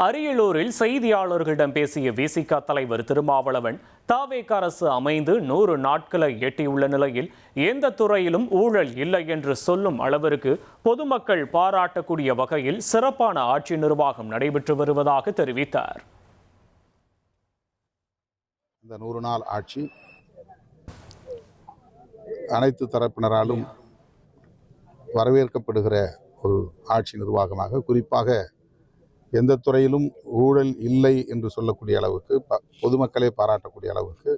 அரியலூரில் செய்தியாளர்களிடம் பேசிய விசிக தலைவர் திருமாவளவன், தாவேக அரசு அமைந்து 100 நாட்களை எட்டியுள்ள நிலையில் எந்த துறையிலும் ஊழல் இல்லை என்று சொல்லும் அளவிற்கு பொதுமக்கள் பாராட்டக்கூடிய வகையில் சிறப்பான ஆட்சி நிர்வாகம் நடைபெற்று வருவதாக தெரிவித்தார். இந்த 100 நாள் ஆட்சி அனைத்து தரப்பினராலும் வரவேற்கப்படுகிற ஒரு ஆட்சி நிர்வாகமாக, குறிப்பாக எந்த துறையிலும் ஊழல் இல்லை என்று சொல்லக்கூடிய அளவுக்கு, பொதுமக்களே பாராட்டக்கூடிய அளவுக்கு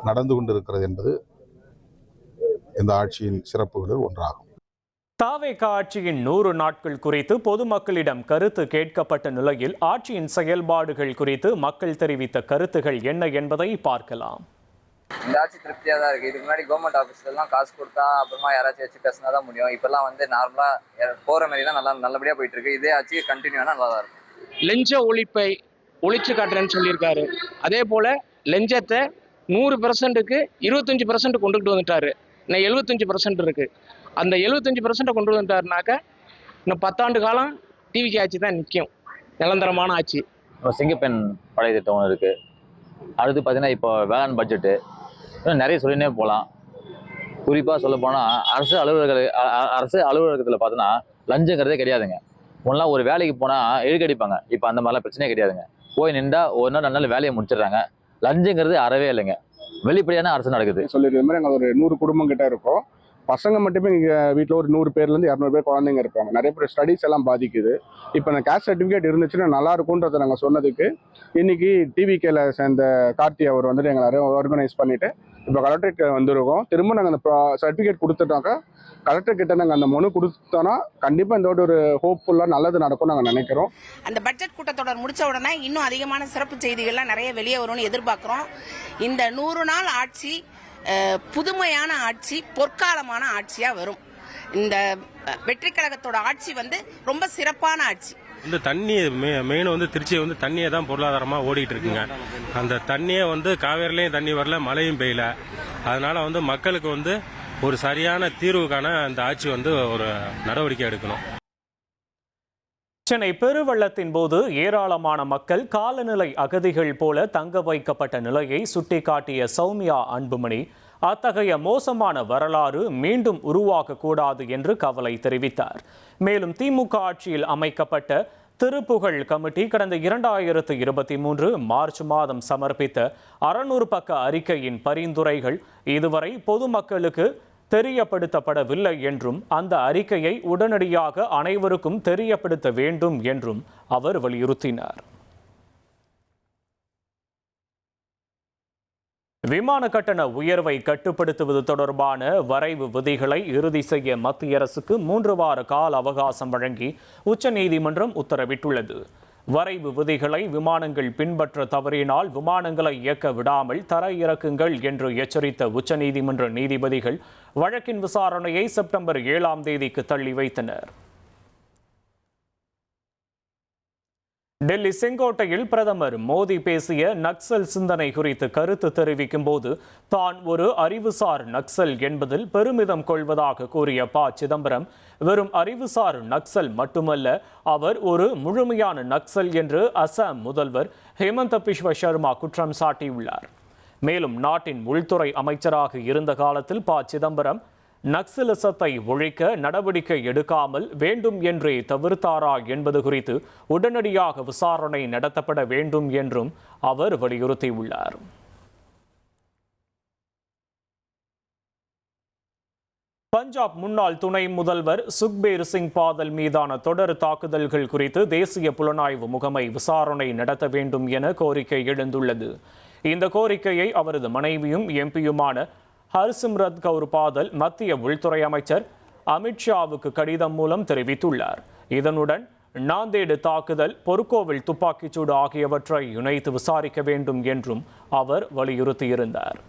நடந்து கொண்டிருக்கிறது என்பது இந்த ஆட்சியின் சிறப்புகளில் ஒன்றாகும். தாவேக ஆட்சியின் 100 நாட்கள் குறித்து பொதுமக்களிடம் கருத்து கேட்கப்பட்ட நிலையில் ஆட்சியின் செயல்பாடுகள் குறித்து மக்கள் தெரிவித்த கருத்துகள் என்ன என்பதை பார்க்கலாம். இந்த ஆட்சி திருப்தியாக தான் இருக்குது. இதுக்கு முன்னாடி கவர்மெண்ட் ஆஃபீஸ்லாம் காசு கொடுத்தா அப்புறமா யாராச்சும் வச்சு பேசினா தான் முடியும். இப்போல்லாம் நார்மலாக போகிற மாதிரி தான் நல்லபடியாக போயிட்டு இருக்கு. இதே ஆட்சி கண்டினியூ ஆனால் நல்லா தான் இருக்கும். லஞ்ச ஒழிப்பை ஒழிச்சு காட்டுறேன்னு சொல்லியிருக்காரு. அதே போல் லஞ்சத்தை 100%க்கு 25% கொண்டுகிட்டு வந்துட்டாரு. இன்னும் 75% இருக்குது. அந்த 75% கொண்டு வந்துட்டாருனாக்க இன்னும் 10 ஆண்டு காலம் டிவிக்கு ஆட்சி தான் நிற்கும். நிரந்தரமான ஆட்சி. சிங்கப்பெண் படை திட்டம் ஒன்று இருக்குது. அடுத்து பார்த்தீங்கன்னா இப்போ வேளாண் பட்ஜெட்டு இன்னும் நிறைய சொல்லினே போகலாம். குறிப்பாக சொல்ல போனால் அரசு அலுவலகத்தில் பார்த்தோன்னா லஞ்சங்கிறதே கிடையாதுங்க. முன்னெல்லாம் ஒரு வேலைக்கு போனால் இழுக்கடிப்பாங்க. இப்போ அந்த மாதிரிலாம் பிரச்சனையே கிடையாதுங்க. போய் நின்றா ஒரு நாள் 2 நாள் வேலையை முடிச்சிடுறாங்க. லஞ்சங்கிறது அறவே இல்லைங்க. வெளிப்படையான அரசு நடக்குது. சொல்லிடுற மாதிரி நாங்கள் ஒரு 100 குடும்பம் கிட்ட இருக்கோம். பசங்க மட்டுமே இங்கே வீட்டில் ஒரு 100 பேர்லேருந்து 200 பேர் குழந்தைங்க இருப்பாங்க. நிறைய பேர் ஸ்டடீஸ் எல்லாம் பாதிக்குது. இப்போ அந்த கேஸ்ட் சர்டிஃபிகேட் இருந்துச்சுன்னா நல்லா இருக்கும்ன்றதை நாங்கள் சொன்னதுக்கு இன்னைக்கு டிவிகேல சேர்ந்த கார்த்தி அவர் வந்துட்டு எங்களை ஆர்கனைஸ் பண்ணிட்டு இப்போ கலெக்டரேட் வந்துருக்கோம். திரும்ப நாங்கள் அந்த சர்டிஃபிகேட் கொடுத்துட்டாக்கா கலெக்டர் கிட்ட நாங்கள் அந்த மனு கொடுத்தோன்னா கண்டிப்பாக இந்த ஒரு ஹோப்ஃபுல்லாக நல்லது நடக்கும் நாங்கள் நினைக்கிறோம். அந்த பட்ஜெட் கூட்டத்தொடர் முடிச்ச உடனே இன்னும் அதிகமான சிறப்பு செய்திகள்லாம் நிறைய வெளியே வரும்னு எதிர்பார்க்குறோம். இந்த 100 நாள் ஆட்சி புதுமையான ஆட்சி, பொற்காலமான ஆட்சியா வரும். இந்த வெற்றி கழகத்தோட ஆட்சி ரொம்ப சிறப்பான ஆட்சி. இந்த தண்ணியை மெயின் திருச்சியை தண்ணியை தான் பொருளாதாரமா ஓடிட்டு இருக்குங்க. அந்த தண்ணியை காவேரிலையும் தண்ணி வரல, மழையும் பெய்யல. அதனால மக்களுக்கு ஒரு சரியான தீர்வுக்கான அந்த ஆட்சி ஒரு நடவடிக்கை எடுக்கணும். சென்னை பெருவெள்ளத்தின் போது ஏராளமான மக்கள் காலநிலை அகதிகள் போல தங்க வைக்கப்பட்ட நிலையை சுட்டிக்காட்டிய சௌமியா அன்புமணி, அத்தகைய மோசமான வரலாறு மீண்டும் உருவாகக்கூடாது என்று கவலை தெரிவித்தார். மேலும் திமுக ஆட்சியில் அமைக்கப்பட்ட திருப்புகழ் கமிட்டி கடந்த 2023 மார்ச் மாதம் சமர்ப்பித்த 600 பக்க அறிக்கையின் பரிந்துரைகள் இதுவரை பொதுமக்களுக்கு தெரியப்படுத்தப்படவில்லை என்றும் அந்த அறிக்கையை உடனடியாக அனைவருக்கும் தெரியப்படுத்த வேண்டும் என்றும் அவர் வலியுறுத்தினார். விமான கட்டண உயர்வை கட்டுப்படுத்துவது தொடர்பான வரைவு விதிகளை இறுதி செய்ய மத்திய அரசுக்கு 3 வார கால அவகாசம் வழங்கி உச்சநீதிமன்றம் உத்தரவிட்டுள்ளது. வரைவு விதிகளை விமானங்கள் பின்பற்ற தவறினால் விமானங்களை இயக்க விடாமல் தரையிறக்குங்கள் என்று எச்சரித்த உச்சநீதிமன்ற நீதிபதிகள் வழக்கின் விசாரணையை செப்டம்பர் 7ஆம் தேதிக்கு தள்ளி வைத்தனர். டெல்லி செங்கோட்டையில் பிரதமர் மோடி பேசிய நக்சல் சிந்தனை குறித்து கருத்து தெரிவிக்கும் போது தான் ஒரு அறிவுசார் நக்சல் என்பதில் பெருமிதம் கொள்வதாக கூறிய ப. சிதம்பரம், வெறும் அறிவுசார் நக்சல் மட்டுமல்ல, அவர் ஒரு முழுமையான நக்சல் என்று அசாம் முதல்வர் ஹேமந்த பிஸ்வ சர்மா குற்றம் சாட்டியுள்ளார். மேலும் நாட்டின் உள்துறை அமைச்சராக இருந்த காலத்தில் ப. சிதம்பரம் நக்சலிசத்தை ஒழிக்க நடவடிக்கை எடுக்காமல் வேண்டும் என்றே தவிர்த்தாரா என்பது குறித்து உடனடியாக விசாரணை நடத்தப்பட வேண்டும் என்றும் அவர் வலியுறுத்தியுள்ளார். பஞ்சாப் முன்னாள் துணை முதல்வர் சுக்பீர் சிங் பாதல் மீதான தொடர் தாக்குதல்கள் குறித்து தேசிய புலனாய்வு முகமை விசாரணை நடத்த வேண்டும் என கோரிக்கை எழுந்துள்ளது. இந்த கோரிக்கையை அவரது மனைவியும் எம்பியுமான ஹர்சிம்ரத் கவுர் பாதல் மத்திய உள்துறை அமைச்சர் அமித்ஷாவுக்கு கடிதம் மூலம் தெரிவித்துள்ளார். இதனுடன் நாந்தேடு தாக்குதல், பொற்கோவில் துப்பாக்கிச்சூடு ஆகியவற்றை இணைத்து விசாரிக்க வேண்டும் என்றும் அவர் வலியுறுத்தியிருந்தார்.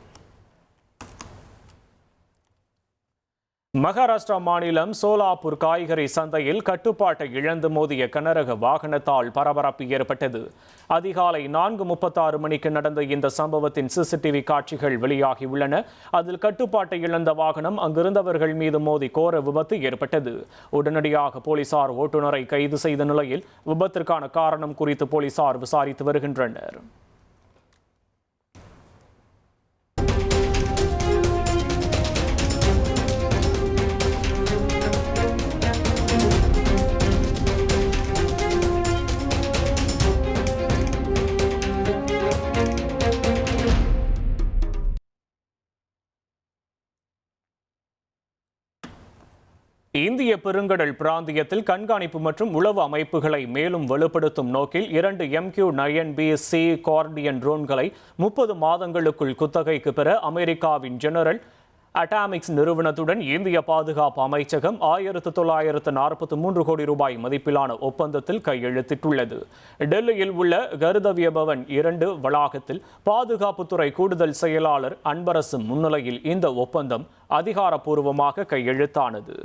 மகாராஷ்டிரா மாநிலம் சோலாப்பூர் காய்கறி சந்தையில் கட்டுப்பாட்டை இழந்து மோதிய கனரக வாகனத்தால் பரபரப்பு ஏற்பட்டது. அதிகாலை 4:36 மணிக்கு நடந்த இந்த சம்பவத்தின் சிசிடிவி காட்சிகள் வெளியாகியுள்ளன. அதில் கட்டுப்பாட்டை இழந்த வாகனம் அங்கிருந்தவர்கள் மீது மோதி கோர விபத்து ஏற்பட்டது. உடனடியாக போலீசார் ஓட்டுநரை கைது செய்த நிலையில் விபத்திற்கான காரணம் குறித்து போலீசார் விசாரித்து வருகின்றனர். இந்திய பெருங்கடல் பிராந்தியத்தில் கண்காணிப்பு மற்றும் உளவு அமைப்புகளை மேலும் வலுப்படுத்தும் நோக்கில் 2 MQ-9B-C கார்டியன் ட்ரோன்களை 30 மாதங்களுக்குள் குத்தகைக்கு பெற அமெரிக்காவின் ஜெனரல் அட்டாமிக்ஸ் நிறுவனத்துடன் இந்திய பாதுகாப்பு அமைச்சகம் 1943 கோடி ரூபாய் மதிப்பிலான ஒப்பந்தத்தில் கையெழுத்திட்டுள்ளது. டெல்லியில் உள்ள கர்தவ்ய பவன் 2 வளாகத்தில் பாதுகாப்புத்துறை கூடுதல் செயலாளர் அன்பரசு முன்னிலையில் இந்த ஒப்பந்தம் அதிகாரப்பூர்வமாக கையெழுத்தானது.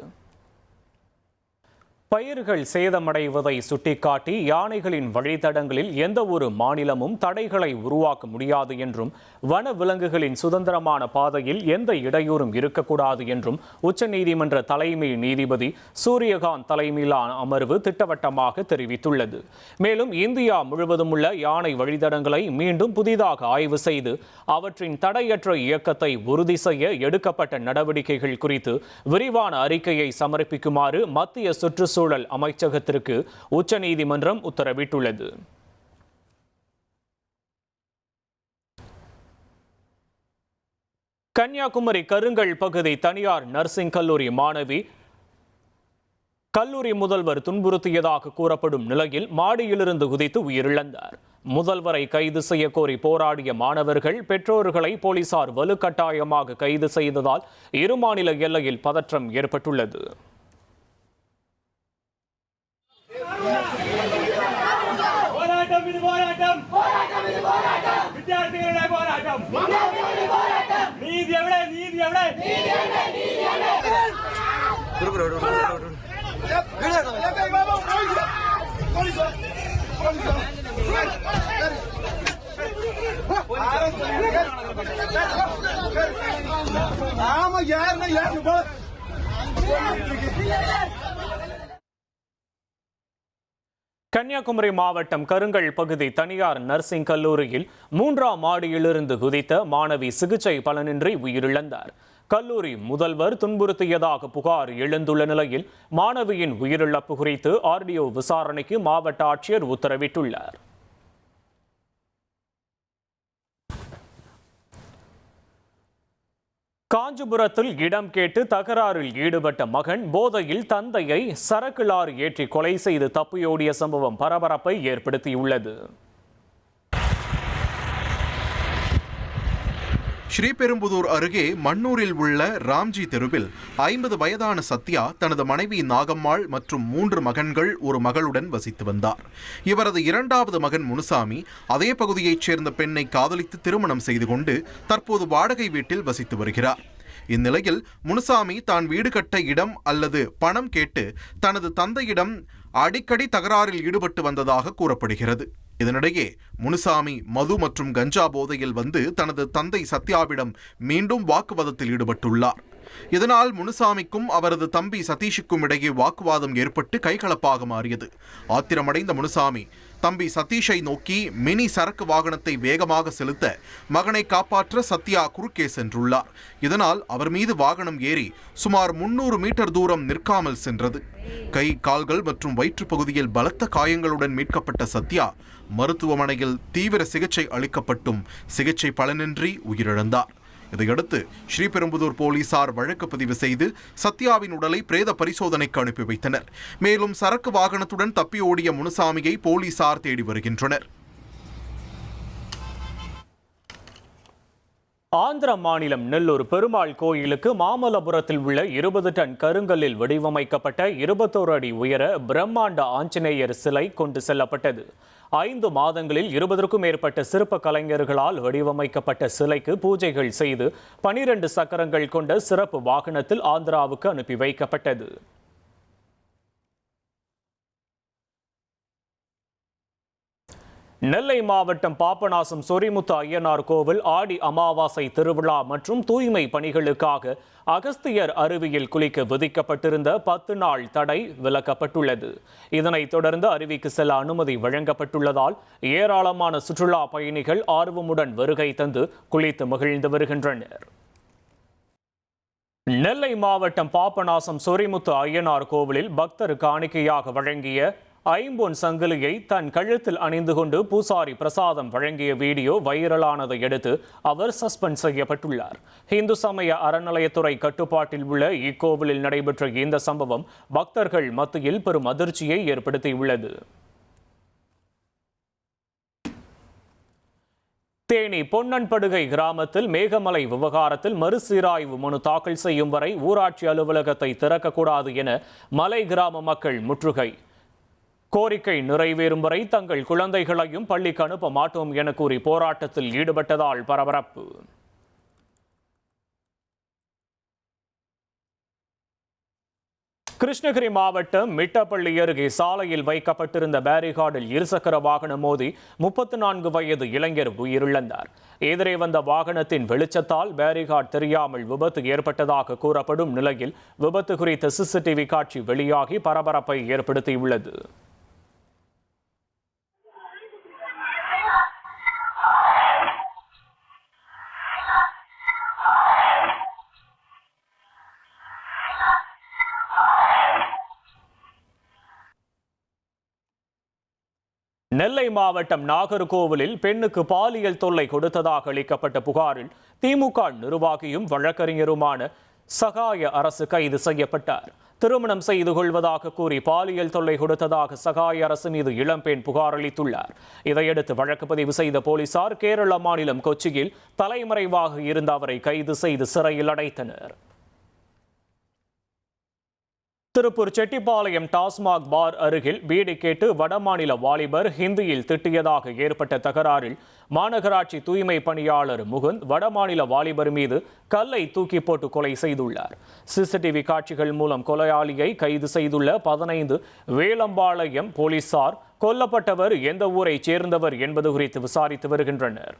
பயிர்கள் சேதமடைவதை சுட்டிக்காட்டி யானைகளின் வழித்தடங்களில் எந்த ஒரு மாநிலமும் தடைகளை உருவாக்க முடியாது என்றும் வன விலங்குகளின் சுதந்திரமான பாதையில் எந்த இடையூறும் இருக்கக்கூடாது என்றும் உச்சநீதிமன்ற தலைமை நீதிபதி சூரியகாந்த் தலைமையிலான அமர்வு திட்டவட்டமாக தெரிவித்துள்ளது. மேலும் இந்தியா முழுவதும் உள்ள யானை வழித்தடங்களை மீண்டும் புதிதாக ஆய்வு செய்து அவற்றின் தடையற்ற இயக்கத்தை உறுதி செய்ய எடுக்கப்பட்ட நடவடிக்கைகள் குறித்து விரிவான அறிக்கையை சமர்ப்பிக்குமாறு மத்திய சுற்றுச்சூழல் அமைச்சகத்திற்கு உச்சநீதிமன்றம் உத்தரவிட்டுள்ளது. கன்னியாகுமரி கருங்கல் பகுதி தனியார் நர்சிங் கல்லூரி மாணவி கல்லூரி முதல்வர் துன்புறுத்தியதாக கூறப்படும் நிலையில் மாடியிலிருந்து குதித்து உயிரிழந்தார். முதல்வரை கைது செய்ய கோரி போராடிய மாணவர்கள் பெற்றோர்களை போலீசார் வலுக்கட்டாயமாக கைது செய்ததால் இரு மாநில எல்லையில் பதற்றம் ஏற்பட்டுள்ளது. கன்னியாகுமரி மாவட்டம் கருங்கல் பகுதி தனியார் நர்சிங் கல்லூரியில் 3ஆம் மாடியிலிருந்து குதித்த மாணவி சிகிச்சை பலனின்றி உயிரிழந்தார். கல்லூரி முதல்வர் துன்புறுத்தியதாக புகார் எழுந்துள்ள நிலையில் மாணவியின் உயிரிழப்பு குறித்து ஆர்டிஓ விசாரணைக்கு மாவட்ட ஆட்சியர் உத்தரவிட்டுள்ளார். காஞ்சிபுரத்தில் இடம் கேட்டு தகராறில் ஈடுபட்ட மகன் போதையில் தந்தையை சரக்கு லாரி ஏற்றி கொலை செய்து தப்பியோடிய சம்பவம் பரபரப்பை ஏற்படுத்தியுள்ளது. ஸ்ரீபெரும்புதூர் அருகே மண்ணூரில் உள்ள ராம்ஜி தெருவில் 50 வயதான சத்யா தனது மனைவி நாகம்மாள் மற்றும் 3 மகன்கள் ஒரு மகளுடன் வசித்து வந்தார். இவரது 2வது மகன் முனுசாமி அதே பகுதியைச் சேர்ந்த பெண்ணை காதலித்து திருமணம் செய்து கொண்டு தற்போது வாடகை வீட்டில் வசித்து வருகிறார். இந்நிலையில் முனுசாமி தான் வீடு கட்ட இடம் அல்லது பணம் கேட்டு தனது தந்தையிடம் அடிக்கடி தகராறில் ஈடுபட்டு வந்ததாக கூறப்படுகிறது. இதனிடையே முனுசாமி மது மற்றும் கஞ்சா போதையில் வந்து தனது தந்தை சத்யாவிடம் மீண்டும் வாக்குவாதத்தில் ஈடுபட்டுள்ளார். இதனால் முனுசாமிக்கும் அவரது தம்பி சதீஷுக்கும் இடையே வாக்குவாதம் ஏற்பட்டு கைகலப்பாக மாறியது. ஆத்திரமடைந்த முனுசாமி தம்பி சதீஷை நோக்கி மினி சரக்கு வாகனத்தை வேகமாக செலுத்த மகனை காப்பாற்ற சத்யா குறுக்கே சென்றுள்ளார். இதனால் அவர் மீது வாகனம் ஏறி சுமார் 300 மீட்டர் தூரம் நிற்காமல் சென்றது. கை, கால்கள் மற்றும் வயிற்று பகுதியில் பலத்த காயங்களுடன் மீட்கப்பட்ட சத்யா மருத்துவமனையில் தீவிர சிகிச்சை அளிக்கப்பட்டும் சிகிச்சை பலனின்றி உயிரிழந்தார். இதையடுத்து ஸ்ரீபெரும்புதூர் போலீசார் வழக்கு பதிவு செய்து சத்யாவின் உடலை பிரேத பரிசோதனைக்கு அனுப்பி வைத்தனர். மேலும் சரக்கு வாகனத்துடன் தப்பி ஓடிய முனுசாமியை போலீசார் தேடி வருகின்றனர். ஆந்திர மாநிலம் நெல்லூர் பெருமாள் கோயிலுக்கு மாமல்லபுரத்தில் உள்ள 20 டன் கருங்கல்லில் வடிவமைக்கப்பட்ட 21 அடி உயர பிரம்மாண்ட ஆஞ்சநேயர் சிலை கொண்டு செல்லப்பட்டது. 5 மாதங்களில் 20க்கும் மேற்பட்ட சிற்ப கலைஞர்களால் வடிவமைக்கப்பட்ட சிலைக்கு பூஜைகள் செய்து 12 சக்கரங்கள் கொண்ட சிறப்பு வாகனத்தில் ஆந்திராவுக்கு அனுப்பி வைக்கப்பட்டது. நெல்லை மாவட்டம் பாபநாசம் சொரிமுத்து அய்யனார் கோவில் ஆடி அமாவாசை திருவிழா மற்றும் தூய்மை பணிகளுக்காக அகஸ்தியர் அருவியில் குளிக்க விதிக்கப்பட்டிருந்த 10 நாள் தடை விலக்கப்பட்டுள்ளது. இதனைத் தொடர்ந்து அருவிக்கு செல்ல அனுமதி வழங்கப்பட்டுள்ளதால் ஏராளமான சுற்றுலா பயணிகள் ஆர்வமுடன் வருகை தந்து குளித்து மகிழ்ந்து வருகின்றனர். நெல்லை மாவட்டம் பாபநாசம் சொரிமுத்து அய்யனார் கோவிலில் பக்தர் காணிக்கையாக வழங்கிய ஐம்பொன் சங்கிலியை தன் கழுத்தில் அணிந்து கொண்டு பூசாரி பிரசாதம் வழங்கிய வீடியோ வைரலானதை அடுத்து அவர் சஸ்பெண்ட் செய்யப்பட்டுள்ளார். இந்து சமய அறநிலையத்துறை கட்டுப்பாட்டில் உள்ள இக்கோவிலில் நடைபெற்ற இந்த சம்பவம் பக்தர்கள் மத்தியில் பெரும் அதிர்ச்சியை ஏற்படுத்தியுள்ளது. தேனி பொன்னன்படுகை கிராமத்தில் மேகமலை விவகாரத்தில் மறுசீராய்வு மனு தாக்கல் செய்யும் வரை ஊராட்சி அலுவலகத்தை திறக்கக்கூடாது என மலை கிராம மக்கள் முற்றுகை. கோரிக்கை நிறைவேறும் வரை தங்கள் குழந்தைகளையும் பள்ளிக்கு அனுப்ப மாட்டோம் என கூறி போராட்டத்தில் ஈடுபட்டதால் பரபரப்பு. கிருஷ்ணகிரி மாவட்டம் மிட்டப்பள்ளி அருகே சாலையில் வைக்கப்பட்டிருந்த பேரிகார்டில் இருசக்கர வாகனம் மோதி 34 வயது இளைஞர் உயிரிழந்தார். எதிரே வந்த வாகனத்தின் வெளிச்சத்தால் பேரிகார்டு தெரியாமல் விபத்து ஏற்பட்டதாக கூறப்படும் நிலையில் விபத்து குறித்த சிசிடிவி காட்சி வெளியாகி பரபரப்பை ஏற்படுத்தியுள்ளது. நெல்லை மாவட்டம் நாகர்கோவிலில் பெண்ணுக்கு பாலியல் தொல்லை கொடுத்ததாக அளிக்கப்பட்ட புகாரில் திமுக நிர்வாகியும் வழக்கறிஞருமான சகாய அரசு கைது செய்யப்பட்டார். திருமணம் செய்து கொள்வதாக கூறி பாலியல் தொல்லை கொடுத்ததாக சகாய அரசு மீது இளம்பெண் புகார் அளித்துள்ளார். இதையடுத்து வழக்கு பதிவு செய்த போலீசார் கேரள மாநிலம் கொச்சியில் தலைமறைவாக இருந்த அவரை கைது செய்து சிறையில் அடைத்தனர். திருப்பூர் செட்டிப்பாளையம் டாஸ்மாக் பார் அருகில் பீடி கேட்டு வடமாநில வாலிபர் ஹிந்தியில் திட்டியதாக ஏற்பட்ட தகராறில் மாநகராட்சி தூய்மை பணியாளர் முகுந்த் வடமாநில வாலிபர் மீது கல்லை தூக்கி போட்டு கொலை செய்துள்ளார். சிசிடிவி காட்சிகள் மூலம் கொலையாளியை கைது செய்துள்ள 15 வேலம்பாளையம் போலீசார் கொல்லப்பட்டவர் எந்த ஊரை சேர்ந்தவர் என்பது குறித்து விசாரித்து வருகின்றனர்.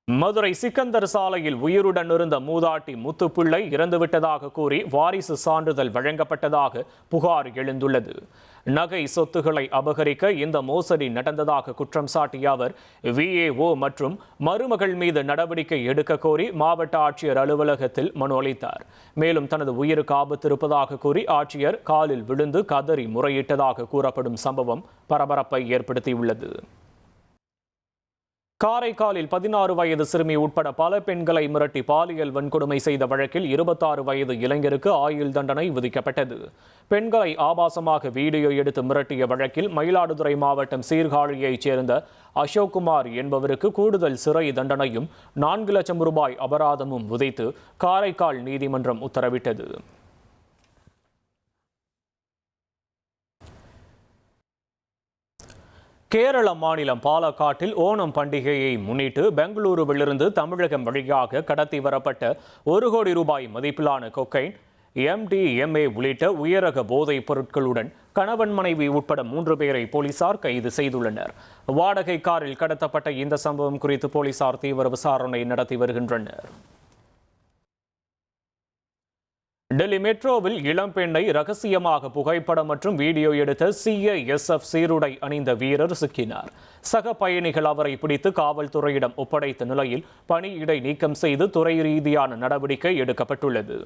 மதுரை சிக்கந்தர் சாலையில் உயிருடன் இருந்த மூதாட்டி முத்துப்பிள்ளை இறந்துவிட்டதாக கூறி வாரிசு சான்றிதழ் வழங்கப்பட்டதாக புகார் எழுந்துள்ளது. நகை சொத்துக்களை அபகரிக்க இந்த மோசடி நடந்ததாக குற்றம் சாட்டிய அவர் விஏஓ மற்றும் மருமகள் மீது நடவடிக்கை எடுக்க கோரி மாவட்ட ஆட்சியர் அலுவலகத்தில் மனு அளித்தார். மேலும் தனது உயிருக்கு ஆபத்து இருப்பதாக கூறி ஆட்சியர் காலில் விழுந்து கதறி முறையிட்டதாக கூறப்படும் சம்பவம் பரபரப்பை ஏற்படுத்தியுள்ளது. காரைக்காலில் 16 வயது சிறுமி உட்பட பல பெண்களை மிரட்டி பாலியல் வன்கொடுமை செய்த வழக்கில் 26 வயது இளைஞருக்கு ஆயுள் தண்டனை விதிக்கப்பட்டது. பெண்களை ஆபாசமாக வீடியோ எடுத்து மிரட்டிய வழக்கில் மயிலாடுதுறை மாவட்டம் சீர்காழியைச் சேர்ந்த அசோக்குமார் என்பவருக்கு கூடுதல் சிறை தண்டனையும் 4 லட்சம் ரூபாய் அபராதமும் விதித்து காரைக்கால் நீதிமன்றம் உத்தரவிட்டது. கேரள மாநிலம் பாலக்காட்டில் ஓணம் பண்டிகையை முன்னிட்டு பெங்களூருவிலிருந்து தமிழகம் வழியாக கடத்தி வரப்பட்ட 1 கோடி ரூபாய் மதிப்பிலான கொக்கைன், MDMA உள்ளிட்ட உயரக போதைப் பொருட்களுடன் கணவன் மனைவி உட்பட 3 பேரை போலீசார் கைது செய்துள்ளனர். வாடகை காரில் கடத்தப்பட்ட இந்த சம்பவம் குறித்து போலீசார் தீவிர விசாரணை நடத்தி வருகின்றனர். டெல்லி மெட்ரோவில் இளம்பெண்ணை ரகசியமாக புகைப்படம் மற்றும் வீடியோ எடுத்த CISF சீருடை அணிந்த வீரர் சிக்கினார். சக பயணிகள் அவரை பிடித்து காவல்துறையிடம் ஒப்படைத்த நிலையில் பணியிடை நீக்கம் செய்து துறை ரீதியான நடவடிக்கை எடுக்கப்பட்டுள்ளது.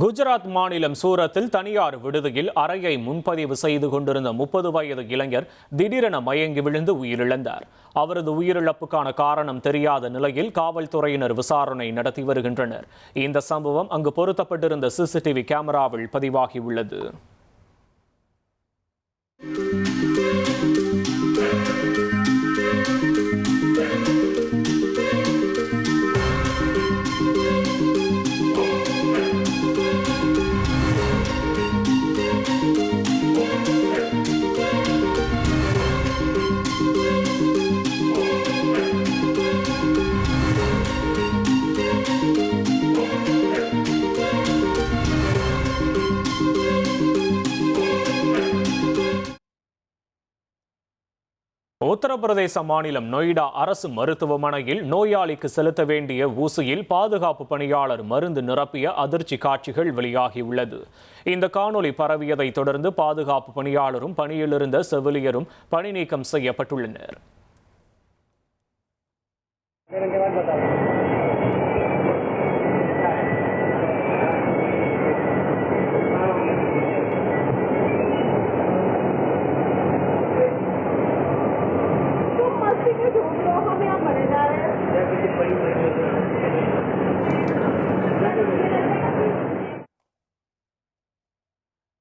குஜராத் மாநிலம் சூரத்தில் தனியார் விடுதியில் அறையை முன்பதிவு செய்து கொண்டிருந்த 30 வயது இளைஞர் திடீரென மயங்கி விழுந்து உயிரிழந்தார். அவரது உயிரிழப்புக்கான காரணம் தெரியாத நிலையில் காவல்துறையினர் விசாரணை நடத்தி வருகின்றனர். இந்த சம்பவம் அங்கு பொருத்தப்பட்டிருந்த சிசிடிவி கேமராவில் பதிவாகியுள்ளது. உத்தரப்பிரதேச மாநிலம் நொய்டா அரசு மருத்துவமனையில் நோயாளிக்கு செலுத்த வேண்டிய ஊசியில் பாதுகாப்பு பணியாளர் மருந்து நிரப்பிய அதிர்ச்சி காட்சிகள் வெளியாகியுள்ளது. இந்த காணொலி பரவியதை தொடர்ந்து பாதுகாப்பு பணியாளரும் பணியிலிருந்த செவிலியரும் பணி நீக்கம் செய்யப்பட்டுள்ளனர்.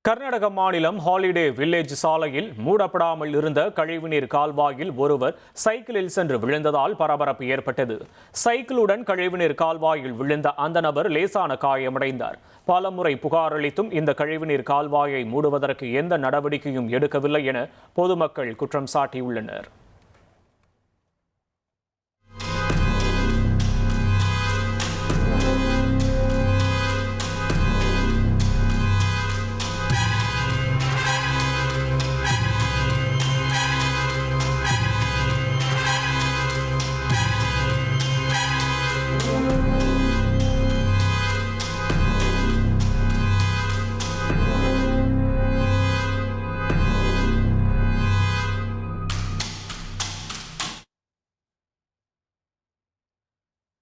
கர்நாடக மாநிலம் ஹாலிடே வில்லேஜ் சாலையில் மூடப்படாமல் இருந்த கழிவுநீர் கால்வாயில் ஒருவர் சைக்கிளில் சென்று விழுந்ததால் பரபரப்பு ஏற்பட்டது. சைக்கிளுடன் கழிவுநீர் கால்வாயில் விழுந்த அந்த நபர் லேசான காயமடைந்தார். பலமுறை புகார் அளித்தும் இந்த கழிவுநீர் கால்வாயை மூடுவதற்கு எந்த நடவடிக்கையும் எடுக்கவில்லை என பொதுமக்கள் குற்றம் சாட்டியுள்ளனர்.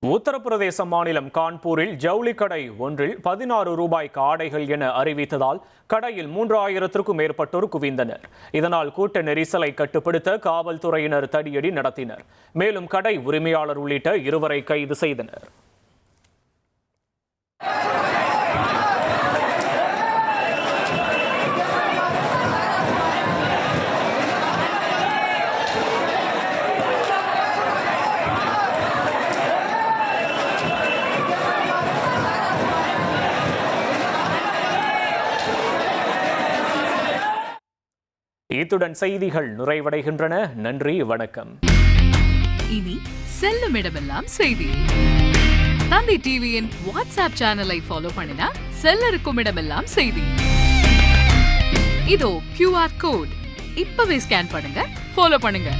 உத்தரப்பிரதேச மாநிலம் கான்பூரில் ஜவுளி கடை ஒன்றில் 16 ரூபாய்க்கு ஆடைகள் என அறிவித்ததால் கடையில் 3000க்கும் மேற்பட்டோர் குவிந்தனர். இதனால் கூட்ட நெரிசலை கட்டுப்படுத்த காவல்துறையினர் தடியடி நடத்தினர். மேலும் கடை உரிமையாளர் உள்ளிட்ட 2 கைது செய்தனர். இத்துடன் செய்திகள் நிறைவடைகின்றன. நன்றி, வணக்கம். இனி செல்லும் இடமெல்லாம் செய்தி. தந்தி டிவியின் வாட்ஸ்அப் சேனலை ஃபாலோ பண்ணினா செல்ல இருக்கும் இடமெல்லாம் செய்தி. இதோ QR கோட் இப்பவே ஸ்கேன் பண்ணுங்க, ஃபாலோ பண்ணுங்க.